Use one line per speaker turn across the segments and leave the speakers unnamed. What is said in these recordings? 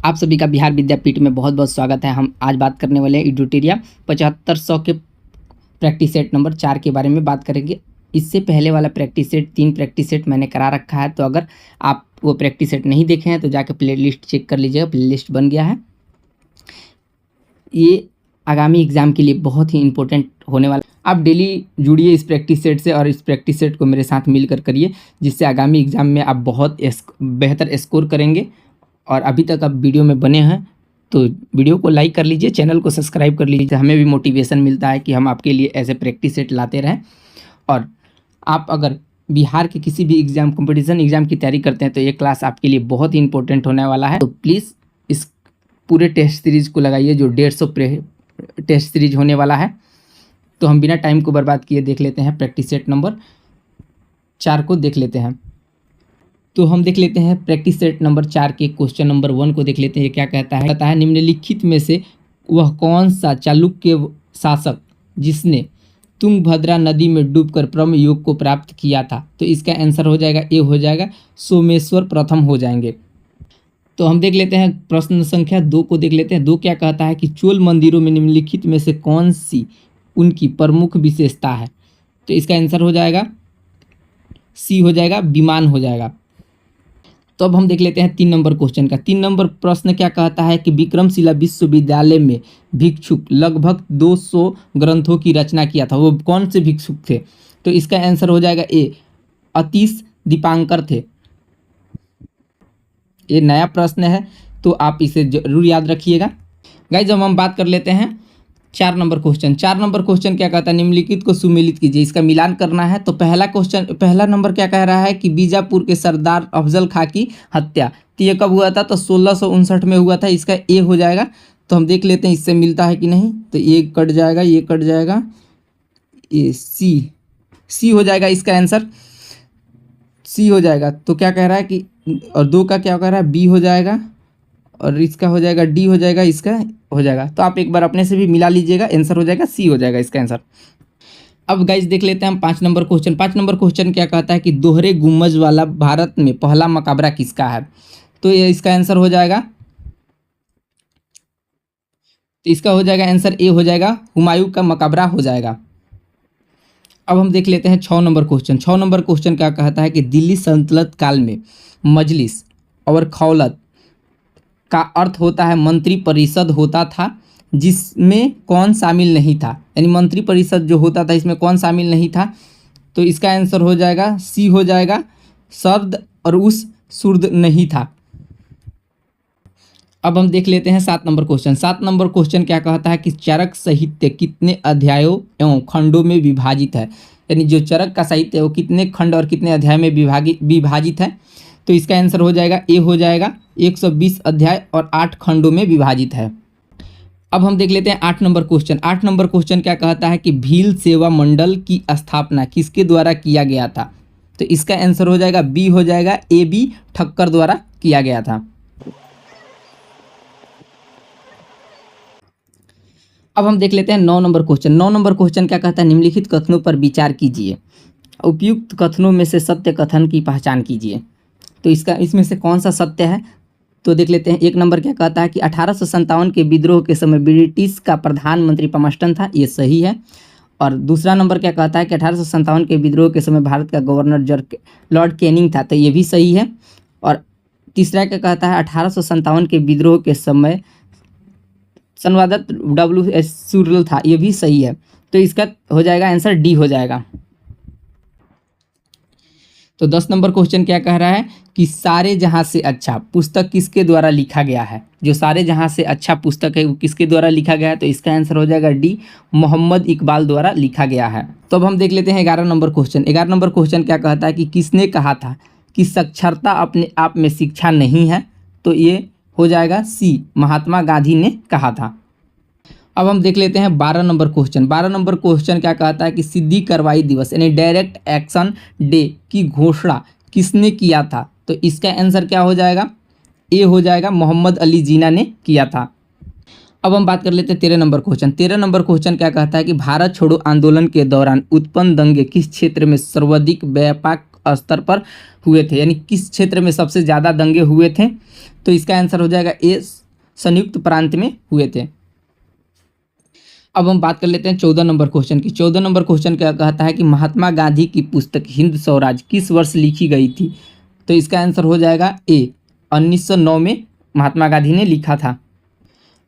आप सभी का बिहार विद्यापीठ में बहुत बहुत स्वागत है। हम आज बात करने वाले हैं एडुटेरिया 7500 के प्रैक्टिस सेट नंबर 4 के बारे में बात करेंगे। इससे पहले वाला प्रैक्टिस सेट 3 प्रैक्टिस सेट मैंने करा रखा है, तो अगर आप वो प्रैक्टिस सेट नहीं देखे हैं तो जाकर प्लेलिस्ट चेक कर लीजिएगा। प्लेलिस्ट बन गया है। ये आगामी एग्ज़ाम के लिए बहुत ही इंपॉर्टेंट होने वाला। आप डेली जुड़िए इस प्रैक्टिस सेट से और इस प्रैक्टिस सेट को मेरे साथ मिलकर करिए, जिससे आगामी एग्ज़ाम में आप बहुत बेहतर स्कोर करेंगे। और अभी तक आप वीडियो में बने हैं तो वीडियो को लाइक कर लीजिए, चैनल को सब्सक्राइब कर लीजिए। हमें भी मोटिवेशन मिलता है कि हम आपके लिए ऐसे प्रैक्टिस सेट लाते रहें। और आप अगर बिहार के किसी भी एग्ज़ाम कंपटीशन एग्ज़ाम की तैयारी करते हैं तो ये क्लास आपके लिए बहुत ही इंपॉर्टेंट होने वाला है। तो प्लीज़ इस पूरे टेस्ट सीरीज़ को लगाइए जो 150 टेस्ट सीरीज होने वाला है। तो हम बिना टाइम को बर्बाद किए देख लेते हैं प्रैक्टिस सेट नंबर 4 को देख लेते हैं। तो हम देख लेते हैं प्रैक्टिस सेट नंबर 4 के क्वेश्चन नंबर 1 को देख लेते हैं। ये क्या कहता है निम्नलिखित में से वह कौन सा चालुक्य शासक जिसने तुंगभद्रा नदी में डूबकर ब्रह्म योग को प्राप्त किया था? तो इसका आंसर हो जाएगा ए, हो जाएगा सोमेश्वर प्रथम हो जाएंगे। तो हम देख लेते हैं प्रश्न संख्या 2 को देख लेते हैं। 2 क्या कहता है कि चोल मंदिरों में निम्नलिखित में से कौन सी उनकी प्रमुख विशेषता है? तो इसका आंसर हो जाएगा सी, हो जाएगा विमान हो जाएगा। तो अब हम देख लेते हैं 3 नंबर क्वेश्चन का। 3 नंबर प्रश्न क्या कहता है कि विक्रमशिला विश्वविद्यालय में भिक्षुक लगभग 200 ग्रंथों की रचना किया था। वो कौन से भिक्षुक थे? तो इसका आंसर हो जाएगा ए, अतीश दीपांकर थे। ये नया प्रश्न है तो आप इसे जरूर याद रखिएगा। गाइस, जब हम बात कर लेते हैं 4 नंबर क्वेश्चन। 4 नंबर क्वेश्चन क्या कहता है? निम्नलिखित को सुमेलित कीजिए, इसका मिलान करना है। तो पहला नंबर क्या कह रहा है कि बीजापुर के सरदार अफजल खां की हत्या, तो ये कब हुआ था? तो 1659 में हुआ था। इसका ए हो जाएगा। तो हम देख लेते हैं इससे मिलता है कि नहीं। तो ये कट जाएगा, ये कट जाएगा, ये सी हो जाएगा। इसका आंसर सी हो जाएगा। तो क्या कह रहा है कि, और 2 का क्या कह रहा है? बी हो जाएगा, और इसका हो जाएगा डी हो जाएगा, इसका हो जाएगा। तो आप एक बार अपने से भी मिला लीजिएगा, आंसर हो जाएगा सी हो जाएगा इसका आंसर। अब गाइस देख लेते हैं हम 5 नंबर क्वेश्चन। 5 नंबर क्वेश्चन क्या कहता है कि दोहरे गुम्बज वाला भारत में पहला मकबरा किसका है? तो ये इसका आंसर हो जाएगा, तो इसका हो जाएगा आंसर ए हो जाएगा, हुमायूं का मकबरा हो जाएगा। अब हम देख लेते हैं 6 नंबर क्वेश्चन। 6 नंबर क्वेश्चन क्या कहता है कि दिल्ली सल्तनत काल में मजलिस और खौलत का अर्थ होता है मंत्री परिषद होता था, जिसमें कौन शामिल नहीं था? यानी मंत्री परिषद जो होता था इसमें कौन शामिल नहीं था? तो इसका आंसर हो जाएगा सी हो जाएगा, शब्द और उस सुर्द नहीं था। अब हम देख लेते हैं 7 नंबर क्वेश्चन। 7 नंबर क्वेश्चन क्या कहता है कि चरक साहित्य कितने अध्यायों एवं खंडों में विभाजित है? यानी जो चरक का साहित्य है वो कितने खंड और कितने अध्याय में विभाजित है? तो इसका आंसर हो जाएगा ए हो जाएगा, 120 अध्याय और 8 खंडों में विभाजित है। अब हम देख लेते हैं 8 नंबर क्वेश्चन। 8 नंबर क्वेश्चन क्या कहता है कि भील सेवा मंडल की स्थापना किसके द्वारा किया गया था? तो इसका आंसर हो जाएगा बी हो जाएगा, ए बी ठक्कर द्वारा किया गया था। अब हम देख लेते हैं 9 नंबर क्वेश्चन। 9 नंबर क्वेश्चन क्या कहता है? निम्नलिखित कथनों पर विचार कीजिए, उपयुक्त कथनों में से सत्य कथन की पहचान कीजिए। तो इसमें से कौन सा सत्य है? तो देख लेते हैं। 1 नंबर क्या कहता है कि 1857 के विद्रोह के समय ब्रिटिश का प्रधानमंत्री पमस्टन था, ये सही है। और दूसरा नंबर क्या कहता है कि 1857 के विद्रोह के समय भारत का गवर्नर लॉर्ड कैनिंग था, तो ये भी सही है। और तीसरा क्या कहता है? 1857 के विद्रोह के समय संवादक W.S. सुरल था, ये भी सही है। तो इसका हो जाएगा आंसर डी हो जाएगा। तो 10 नंबर क्वेश्चन क्या कह रहा है कि सारे जहां से अच्छा पुस्तक किसके द्वारा लिखा गया है? जो सारे जहां से अच्छा पुस्तक है वो किसके द्वारा लिखा गया है? तो इसका आंसर हो जाएगा डी, मोहम्मद इकबाल द्वारा लिखा गया है। तो अब हम देख लेते हैं 11 नंबर क्वेश्चन। 11 नंबर क्वेश्चन क्या कहता है कि किसने कहा था कि साक्षरता अपने आप में शिक्षा नहीं है? तो ये हो जाएगा सी, महात्मा गांधी ने कहा था। अब हम देख लेते हैं 12 नंबर क्वेश्चन। 12 नंबर क्वेश्चन क्या कहता है कि सिद्धि कार्रवाई दिवस यानी डायरेक्ट एक्शन डे की घोषणा किसने किया था? तो इसका आंसर क्या हो जाएगा? ए हो जाएगा, मोहम्मद अली जिन्ना ने किया था। अब हम बात कर लेते हैं 13 नंबर क्वेश्चन। 13 नंबर क्वेश्चन क्या कहता है कि भारत छोड़ो आंदोलन के दौरान उत्पन्न दंगे किस क्षेत्र में सर्वाधिक व्यापक स्तर पर हुए थे, यानी किस क्षेत्र में सबसे ज़्यादा दंगे हुए थे? तो इसका आंसर हो जाएगा ए, संयुक्त प्रांत में हुए थे। अब हम बात कर लेते हैं 14 नंबर क्वेश्चन की। 14 नंबर क्वेश्चन क्या कहता है कि महात्मा गांधी की पुस्तक हिंद स्वराज किस वर्ष लिखी गई थी? तो इसका आंसर हो जाएगा ए, 1909 में महात्मा गांधी ने लिखा था।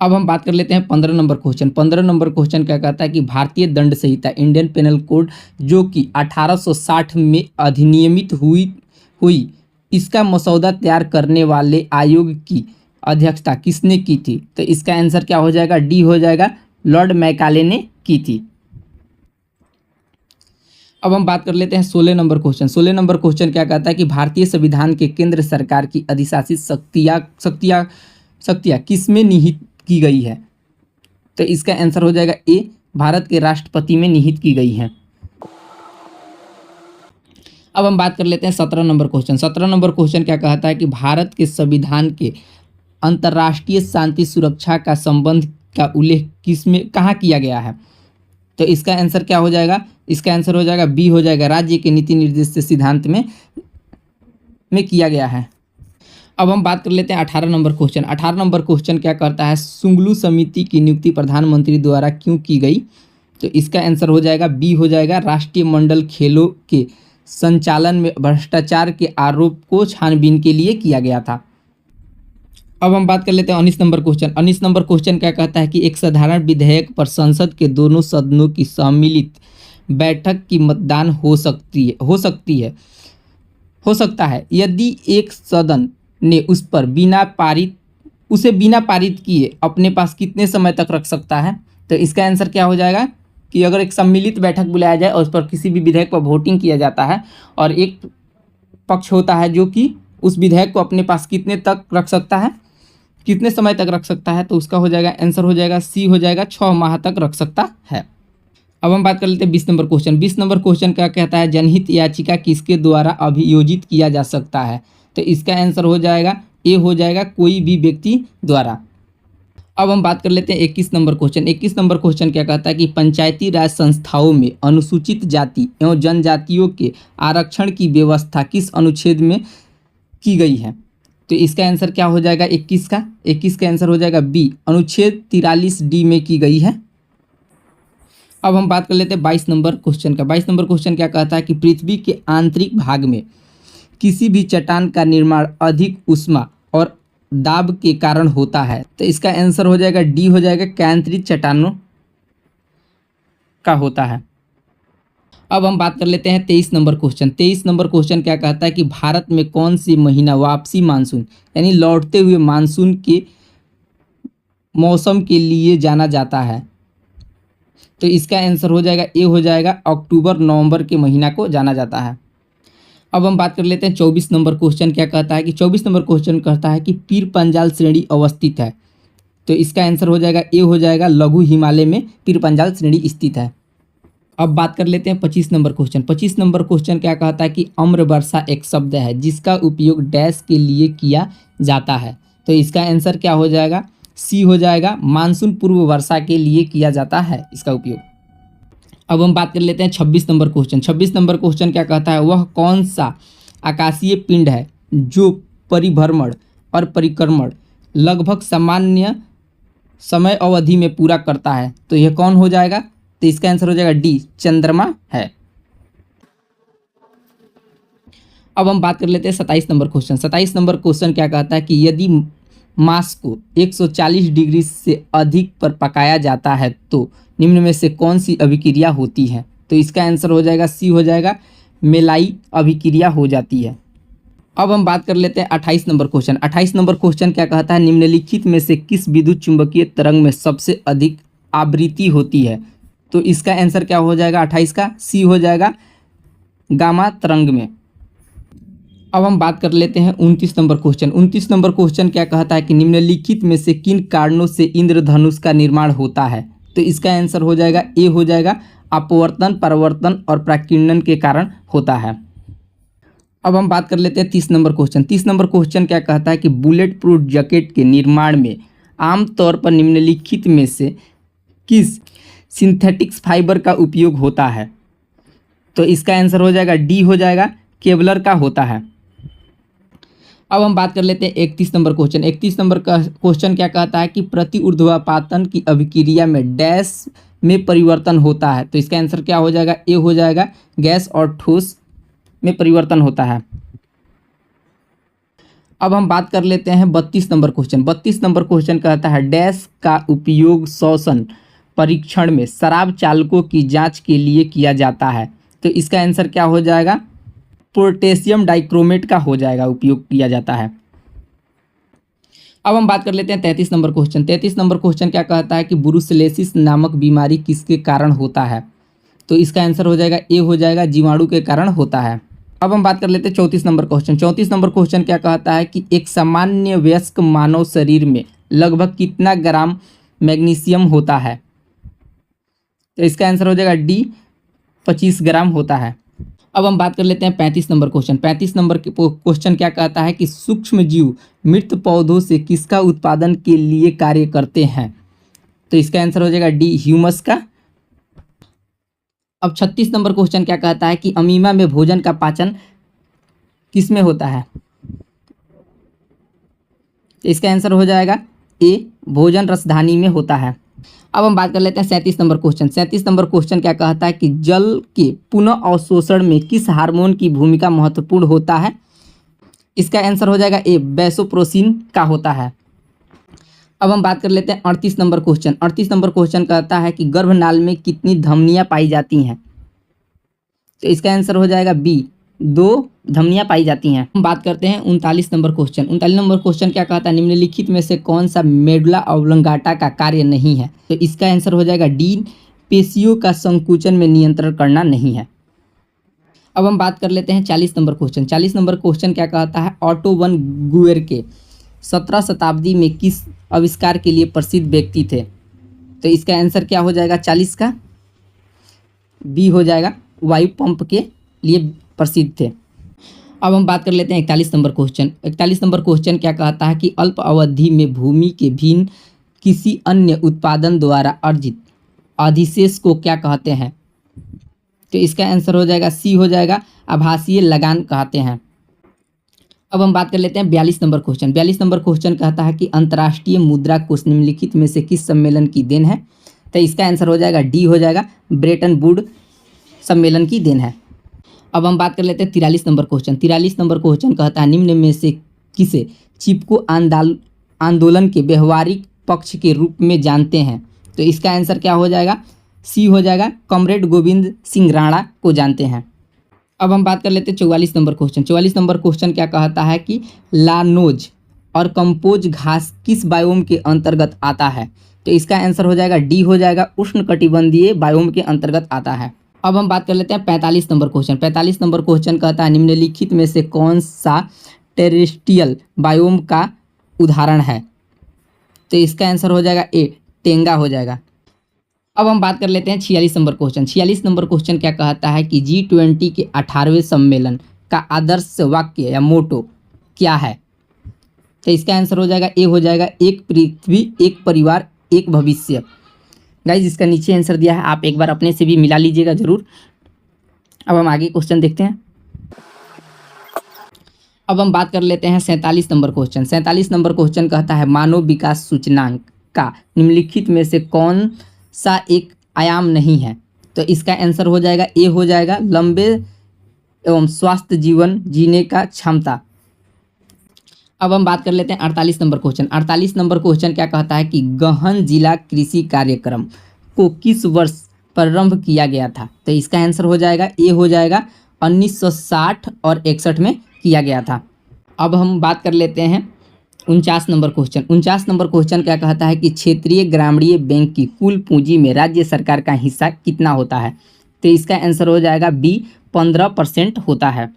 अब हम बात कर लेते हैं 15 नंबर क्वेश्चन। 15 नंबर क्वेश्चन क्या कहता है कि भारतीय दंड संहिता इंडियन पेनल कोड जो कि 1860 में अधिनियमित हुई इसका मसौदा तैयार करने वाले आयोग की अध्यक्षता किसने की थी? तो इसका आंसर क्या हो जाएगा? डी हो जाएगा, लॉर्ड मैकाले ने की थी। अब हम बात कर लेते हैं 16 नंबर क्वेश्चन। 16 नंबर क्वेश्चन क्या कहता है कि भारतीय संविधान के केंद्र सरकार की अधिशासित शक्तियाँ किस में निहित की गई है? तो इसका आंसर हो जाएगा ए, भारत के राष्ट्रपति में निहित की गई है। अब हम बात कर लेते हैं 17 नंबर क्वेश्चन। 17 नंबर क्वेश्चन क्या कहता है कि भारत के संविधान के अंतर्राष्ट्रीय शांति सुरक्षा का संबंध का उल्लेख किस में कहाँ किया गया है? तो इसका आंसर क्या हो जाएगा? इसका आंसर हो जाएगा बी हो जाएगा, राज्य के नीति निर्देश सिद्धांत में किया गया है। अब हम बात कर लेते हैं 18 नंबर क्वेश्चन। 18 नंबर क्वेश्चन क्या करता है? सुंगलू समिति की नियुक्ति प्रधानमंत्री द्वारा क्यों की गई? तो इसका आंसर हो जाएगा बी हो जाएगा, राष्ट्रीय मंडल खेलों के संचालन में भ्रष्टाचार के आरोप को छानबीन के लिए किया गया था। अब हम बात कर लेते हैं 19 नंबर क्वेश्चन। 19 नंबर क्वेश्चन क्या कहता है कि एक साधारण विधेयक पर संसद के दोनों सदनों की सम्मिलित बैठक की मतदान हो सकता है यदि एक सदन ने उसे बिना पारित किए अपने पास कितने समय तक रख सकता है? तो इसका आंसर क्या हो जाएगा कि अगर एक सम्मिलित बैठक बुलाया जाए और उस पर किसी भी विधेयक पर वोटिंग किया जाता है और एक पक्ष होता है जो कि उस विधेयक को अपने पास कितने समय तक रख सकता है, तो उसका हो जाएगा आंसर हो जाएगा सी हो जाएगा, 6 माह तक रख सकता है। अब हम बात कर लेते हैं 20 नंबर क्वेश्चन। 20 नंबर क्वेश्चन क्या कहता है? जनहित याचिका किसके द्वारा अभियोजित किया जा सकता है? तो इसका आंसर हो जाएगा ए हो जाएगा, कोई भी व्यक्ति द्वारा। अब हम बात कर लेते हैं 21 नंबर क्वेश्चन। 21 नंबर क्वेश्चन क्या कहता है कि पंचायती राज संस्थाओं में अनुसूचित जाति एवं जनजातियों के आरक्षण की व्यवस्था किस अनुच्छेद में की गई है? तो इसका आंसर क्या हो जाएगा? 21 का आंसर हो जाएगा बी, अनुच्छेद 43 डी में की गई है। अब हम बात कर लेते हैं 22 नंबर क्वेश्चन का। 22 नंबर क्वेश्चन क्या कहता है कि पृथ्वी के आंतरिक भाग में किसी भी चट्टान का निर्माण अधिक ऊष्मा और दाब के कारण होता है? तो इसका आंसर हो जाएगा डी हो जाएगा, केंद्रित चट्टानों का होता है। अब हम बात कर लेते हैं 23 नंबर क्वेश्चन। 23 नंबर क्वेश्चन क्या कहता है कि भारत में कौन सी महीना वापसी मानसून यानी लौटते हुए मानसून के मौसम के लिए जाना जाता है? तो इसका आंसर हो जाएगा ए हो जाएगा, अक्टूबर नवंबर के महीना को जाना जाता है। अब हम बात कर लेते हैं 24 नंबर क्वेश्चन क्या कहता है कि 24 नंबर क्वेश्चन कहता है कि पीर पंजाल श्रेणी अवस्थित है? तो इसका आंसर हो जाएगा ए हो जाएगा, लघु हिमालय में पीर पंजाल श्रेणी स्थित है। अब बात कर लेते हैं 25 नंबर क्वेश्चन। 25 नंबर क्वेश्चन क्या कहता है कि अम्र वर्षा एक शब्द है जिसका उपयोग डैश के लिए किया जाता है? तो इसका आंसर क्या हो जाएगा? सी हो जाएगा, मानसून पूर्व वर्षा के लिए किया जाता है इसका उपयोग। अब हम बात कर लेते हैं 26 नंबर क्वेश्चन। 26 नंबर क्वेश्चन क्या कहता है? वह कौन सा आकाशीय पिंड है जो परिभ्रमण और परिक्रमण लगभग सामान्य समय अवधि में पूरा करता है? तो यह कौन हो जाएगा? तो इसका आंसर हो जाएगा डी, चंद्रमा है। अब हम बात कर लेते हैं 27 नंबर क्वेश्चन। 27 नंबर क्वेश्चन क्या कहता है कि यदि मांस को 140 डिग्री से अधिक पर पकाया जाता है तो निम्न में से कौन सी अभिक्रिया होती है? तो इसका आंसर हो जाएगा सी हो जाएगा, मेलाई अभिक्रिया हो जाती है। अब हम बात कर लेते हैं 28 नंबर क्वेश्चन। 28 नंबर क्वेश्चन क्या कहता है? निम्नलिखित में से किस विद्युत चुंबकीय तरंग में सबसे अधिक आवृत्ति होती है? तो इसका आंसर क्या हो जाएगा? 28 का सी हो जाएगा, गामा तरंग में। अब हम बात कर लेते हैं 29 नंबर क्वेश्चन। 29 नंबर क्वेश्चन क्या कहता है कि निम्नलिखित में से किन कारणों से इंद्रधनुष का निर्माण होता है? तो इसका आंसर हो जाएगा ए हो जाएगा, अपवर्तन, परावर्तन और प्राकीर्णन के कारण होता है। अब हम बात कर लेते हैं 30 नंबर क्वेश्चन। 30 नंबर क्वेश्चन क्या कहता है कि बुलेट प्रूफ जैकेट के निर्माण में आमतौर पर निम्नलिखित में से किस सिंथेटिक्स फाइबर का उपयोग होता है? तो इसका आंसर हो जाएगा डी हो जाएगा, केवलर का होता है। अब हम बात कर लेते हैं 31 नंबर क्वेश्चन। 31 नंबर का क्वेश्चन क्या कहता है कि प्रति ऊर्ध्वपातन की अभिक्रिया में डैश में परिवर्तन होता है। तो इसका आंसर क्या हो जाएगा? ए हो जाएगा, गैस और ठोस में परिवर्तन होता है। अब हम बात कर लेते हैं 32 नंबर क्वेश्चन। 32 नंबर क्वेश्चन कहता है डैश का उपयोग श्वसन परीक्षण में शराब चालकों की जांच के लिए किया जाता है। तो इसका आंसर क्या हो जाएगा? पोटेशियम डाइक्रोमेट का हो जाएगा, उपयोग किया जाता है। अब हम बात कर लेते हैं 33 नंबर क्वेश्चन। 33 नंबर क्वेश्चन क्या कहता है कि ब्रुसेलोसिस नामक बीमारी किसके कारण होता है। तो इसका आंसर हो जाएगा, ए हो जाएगा, जीवाणु के कारण होता है। अब हम बात कर लेते हैं 34 नंबर क्वेश्चन। 34 नंबर क्वेश्चन क्या कहता है कि एक सामान्य वयस्क मानव शरीर में लगभग कितना ग्राम मैग्नीशियम होता है। तो इसका आंसर हो जाएगा डी, 25 ग्राम होता है। अब हम बात कर लेते हैं 35 नंबर क्वेश्चन। 35 नंबर क्वेश्चन क्या कहता है कि सूक्ष्म जीव मृत पौधों से किसका उत्पादन के लिए कार्य करते हैं। तो इसका आंसर हो जाएगा डी, ह्यूमस का। अब 36 नंबर क्वेश्चन क्या कहता है कि अमीबा में भोजन का पाचन किस में होता है। तो इसका आंसर हो जाएगा ए, भोजन रसधानी में होता है। अब हम बात कर लेते हैं 37 नंबर क्वेश्चन। 37 नंबर क्वेश्चन क्या कहता है कि जल के पुनः अवशोषण में किस हार्मोन की भूमिका महत्वपूर्ण होता है। इसका आंसर हो जाएगा ए, वैसोप्रेसिन का होता है। अब हम बात कर लेते हैं 38 नंबर क्वेश्चन। 38 नंबर क्वेश्चन कहता है कि गर्भनाल में कितनी धमनियां पाई जाती हैं। तो इसका आंसर हो जाएगा बी, 2 धमनियां पाई जाती हैं। हम बात करते हैं 39 नंबर क्वेश्चन। 39 नंबर क्वेश्चन क्या कहता है निम्नलिखित में से कौन सा मेडुला ऑब्लोंगाटा का कार्य नहीं है। तो इसका आंसर हो जाएगा डी, पेशियों का संकुचन में नियंत्रण करना नहीं है। अब हम बात कर लेते हैं 40 नंबर क्वेश्चन। 40 नंबर क्वेश्चन क्या कहता है ऑटो वन गुएर्के 17 शताब्दी में किस आविष्कार के लिए प्रसिद्ध व्यक्ति थे। तो इसका आंसर क्या हो जाएगा 40 का? बी हो जाएगा, वायु पंप के लिए प्रसिद्ध थे। अब हम बात कर लेते हैं 41 नंबर क्वेश्चन। 41 नंबर क्वेश्चन क्या कहता है कि अल्प अवधि में भूमि के भिन्न किसी अन्य उत्पादन द्वारा अर्जित अधिशेष को क्या कहते हैं। तो इसका आंसर हो जाएगा सी हो जाएगा, आभासीय लगान कहते हैं। अब हम बात कर लेते हैं 42 नंबर क्वेश्चन। 42 नंबर क्वेश्चन कहता है कि अंतर्राष्ट्रीय मुद्रा कोष निम्नलिखित में से किस सम्मेलन की देन है। तो इसका आंसर हो जाएगा डी हो जाएगा, ब्रेटन वुड सम्मेलन की देन है। अब हम बात कर लेते हैं 43 नंबर क्वेश्चन। 43 नंबर क्वेश्चन कहता है निम्न में से किसे चिपको आंदोलन के व्यवहारिक पक्ष के रूप में जानते हैं। तो इसका आंसर क्या हो जाएगा? सी हो जाएगा, कॉमरेड गोविंद सिंह राणा को जानते हैं। अब हम बात कर लेते हैं 44 नंबर क्वेश्चन। 44 नंबर क्वेश्चन क्या कहता है कि लानोज और कंपोज घास किस बायोम के अंतर्गत आता है। तो इसका आंसर हो जाएगा डी हो जाएगा, उष्णकटिबंधीय बायोम के अंतर्गत आता है। अब हम बात कर लेते हैं 45 नंबर क्वेश्चन। 45 नंबर क्वेश्चन कहता है निम्नलिखित में से कौन सा टेरेस्ट्रियल बायोम का उदाहरण है। तो इसका आंसर हो जाएगा ए, टेंगा हो जाएगा। अब हम बात कर लेते हैं 46 नंबर क्वेश्चन। 46 नंबर क्वेश्चन क्या कहता है कि G20 के 18वें सम्मेलन का आदर्श वाक्य या मोटो क्या है। तो इसका आंसर हो जाएगा ए हो जाएगा, एक पृथ्वी, एक परिवार, एक भविष्य। गाइज इसका नीचे आंसर दिया है, आप एक बार अपने से भी मिला लीजिएगा जरूर। अब हम आगे क्वेश्चन देखते हैं। अब हम बात कर लेते हैं 47 नंबर क्वेश्चन। 47 नंबर क्वेश्चन कहता है मानव विकास सूचकांक का निम्नलिखित में से कौन सा एक आयाम नहीं है। तो इसका आंसर हो जाएगा ए हो जाएगा, लंबे एवं स्वस्थ जीवन जीने का क्षमता। अब हम बात कर लेते हैं 48 नंबर क्वेश्चन। 48 नंबर क्वेश्चन क्या कहता है कि गहन जिला कृषि कार्यक्रम को किस वर्ष प्रारंभ किया गया था। तो इसका आंसर हो जाएगा ए हो जाएगा, 1960 और 61 में किया गया था। अब हम बात कर लेते हैं 49 नंबर क्वेश्चन। 49 नंबर क्वेश्चन क्या कहता है कि क्षेत्रीय ग्रामीण बैंक की कुल पूंजी में राज्य सरकार का हिस्सा कितना होता है। तो इसका आंसर हो जाएगा बी, 15% होता है।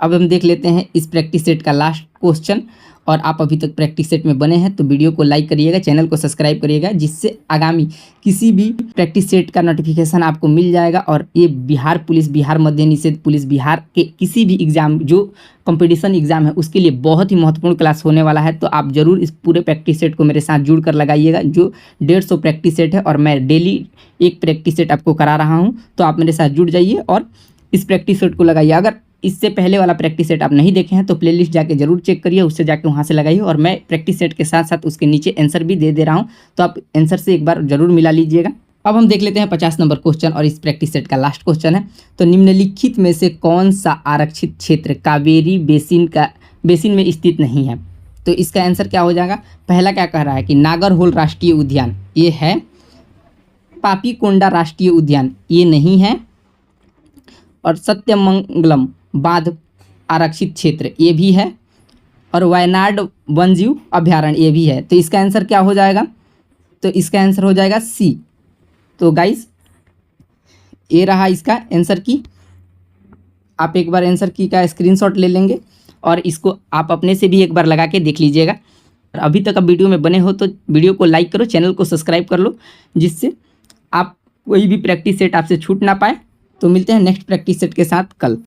अब हम देख लेते हैं इस प्रैक्टिस सेट का लास्ट क्वेश्चन। और आप अभी तक प्रैक्टिस सेट में बने हैं तो वीडियो को लाइक करिएगा, चैनल को सब्सक्राइब करिएगा, जिससे आगामी किसी भी प्रैक्टिस सेट का नोटिफिकेशन आपको मिल जाएगा। और ये बिहार पुलिस, बिहार मद्य निषेध पुलिस, बिहार के किसी भी एग्ज़ाम जो कंपटीशन एग्ज़ाम है उसके लिए बहुत ही महत्वपूर्ण क्लास होने वाला है। तो आप ज़रूर इस पूरे प्रैक्टिस सेट को मेरे साथ जुड़ कर लगाइएगा। जो 150 प्रैक्टिस सेट है और मैं डेली एक प्रैक्टिस सेट आपको करा रहा हूँ, तो आप मेरे साथ जुड़ जाइए और इस प्रैक्टिस सेट को लगाइए। अगर इससे पहले वाला प्रैक्टिस सेट आप नहीं देखे हैं तो प्लेलिस्ट जाके जरूर चेक करिए, उससे जाके वहाँ से लगाइए। और मैं प्रैक्टिस सेट के साथ साथ उसके नीचे आंसर भी दे रहा हूँ, तो आप आंसर से एक बार जरूर मिला लीजिएगा। अब हम देख लेते हैं 50 नंबर क्वेश्चन, और इस प्रैक्टिस सेट का लास्ट क्वेश्चन है। तो निम्नलिखित में से कौन सा आरक्षित क्षेत्र कावेरी बेसिन में स्थित नहीं है? तो इसका आंसर क्या हो जाएगा? पहला क्या कह रहा है कि नागरहोल राष्ट्रीय उद्यान, ये है। पापीकोंडा राष्ट्रीय उद्यान, ये नहीं है। और सत्यमंगलम बांध आरक्षित क्षेत्र, ये भी है। और वायनाड वन्यजीव अभ्यारण्य, ये भी है। तो इसका आंसर क्या हो जाएगा? तो इसका आंसर हो जाएगा सी। तो गाइस ये रहा इसका आंसर की। आप एक बार आंसर की का स्क्रीनशॉट ले लेंगे और इसको आप अपने से भी एक बार लगा के देख लीजिएगा। और अभी तक आप वीडियो में बने हो तो वीडियो को लाइक करो, चैनल को सब्सक्राइब कर लो, जिससे आप कोई भी प्रैक्टिस सेट आपसे छूट ना पाए। तो मिलते हैं नेक्स्ट प्रैक्टिस सेट के साथ कल।